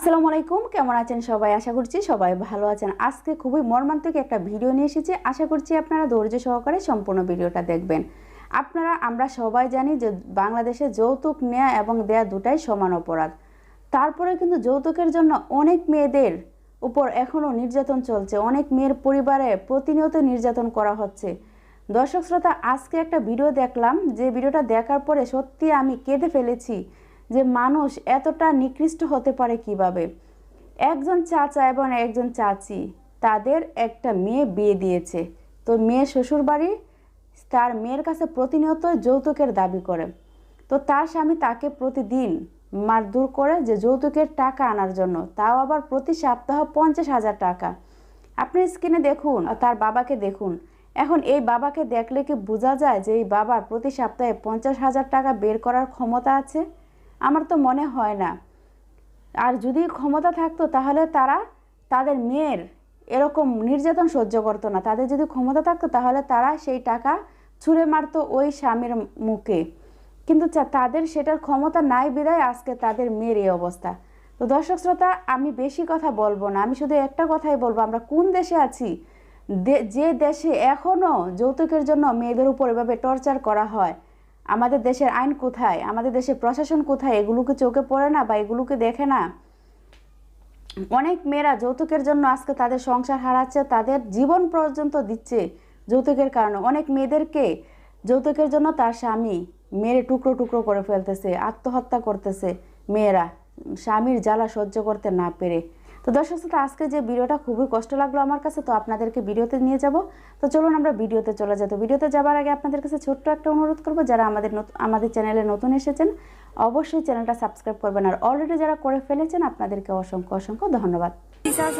আসসালামু আলাইকুম, কেমন আছেন সবাই? আশা করছি সবাই ভালো আছেন। আজকে খুবই মর্মান্তিক একটা ভিডিও নিয়ে এসেছি। আশা করছি আপনারা ধৈর্য সহকারে সম্পূর্ণ ভিডিওটা দেখবেন। আমরা সবাই জানি যে বাংলাদেশে যৌতুক নেওয়া এবং দেয়া দুটাই সমান অপরাধ। তারপরে কিন্তু যৌতুকের জন্য অনেক মেয়েদের উপর এখনও নির্যাতন চলছে। অনেক মেয়ের পরিবারে প্রতিনিয়ত নির্যাতন করা হচ্ছে। দর্শক শ্রোতা, আজকে একটা ভিডিও দেখলাম, যে ভিডিওটা দেখার পরে সত্যি আমি কেঁদে ফেলেছি যে মানুষ এতটা নিকৃষ্ট হতে পারে কিভাবে। একজন চাচা এবং একজন চাচি তাদের একটা মেয়ে বিয়ে দিয়েছে, তো মেয়ের শ্বশুরবাড়ি তার মেয়ের কাছে প্রতিনিয়ত যৌতুকের দাবি করে। তো তার স্বামী তাকে প্রতিদিন মারধর করে যে যৌতুকের টাকা আনার জন্য, তাও আবার প্রতি সপ্তাহ 50,000 টাকা। আপনি স্ক্রিনে দেখুন, তার বাবাকে দেখুন। এখন এই বাবাকে দেখলে কি বোঝা যায় যে এই বাবার প্রতি সপ্তাহে 50,000 টাকা বের করার ক্ষমতা আছে? আমার তো মনে হয় না। আর যদি ক্ষমতা থাকতো তাহলে তারা তাদের মেয়ের এরকম নির্যাতন সহ্য করতো না। তাদের যদি ক্ষমতা থাকতো তাহলে তারা সেই টাকা ছুঁড়ে মারতো ওই স্বামীর মুখে। কিন্তু তাদের সেটার ক্ষমতা নাই বিধায় আজকে তাদের মেয়ের এই অবস্থা। তো দর্শক শ্রোতা, আমি বেশি কথা বলবো না, আমি শুধু একটা কথাই বলবো, আমরা কোন দেশে আছি যে দেশে এখনও যৌতুকের জন্য মেয়েদের উপর এভাবে টর্চার করা হয়? আমাদের দেশের আইন কোথায়? আমাদের দেশের প্রশাসন কোথায়? এগুলোকে চোখে পড়ে না বা এগুলোকে দেখে না? অনেক মেয়েরা যৌতুকের জন্য আজকে তাদের সংসার হারাচ্ছে, তাদের জীবন পর্যন্ত দিচ্ছে যৌতুকের কারণে। অনেক মেয়েদেরকে যৌতুকের জন্য তার স্বামী মেরে টুকরো টুকরো করে ফেলতেছে, আত্মহত্যা করতেছে মেয়েরা স্বামীর জ্বালা সহ্য করতে না পেরে। তো দর্শক শ্রোতা, আজকে যে ভিডিওটা খুবই কষ্ট লাগলো আমার কাছে, তো আপনাদেরকে ভিডিওতে নিয়ে যাব। তো চলুন আমরা ভিডিওতে চলে যাই। তো ভিডিওতে যাবার আগে আপনাদের কাছে ছোট্ট একটা অনুরোধ করবো, যারা আমাদের চ্যানেলে নতুন এসেছেন অবশ্যই চ্যানেলটা সাবস্ক্রাইব করবেন, আর অলরেডি যারা করে ফেলেছেন আপনাদেরকে অসংখ্য অসংখ্য ধন্যবাদ।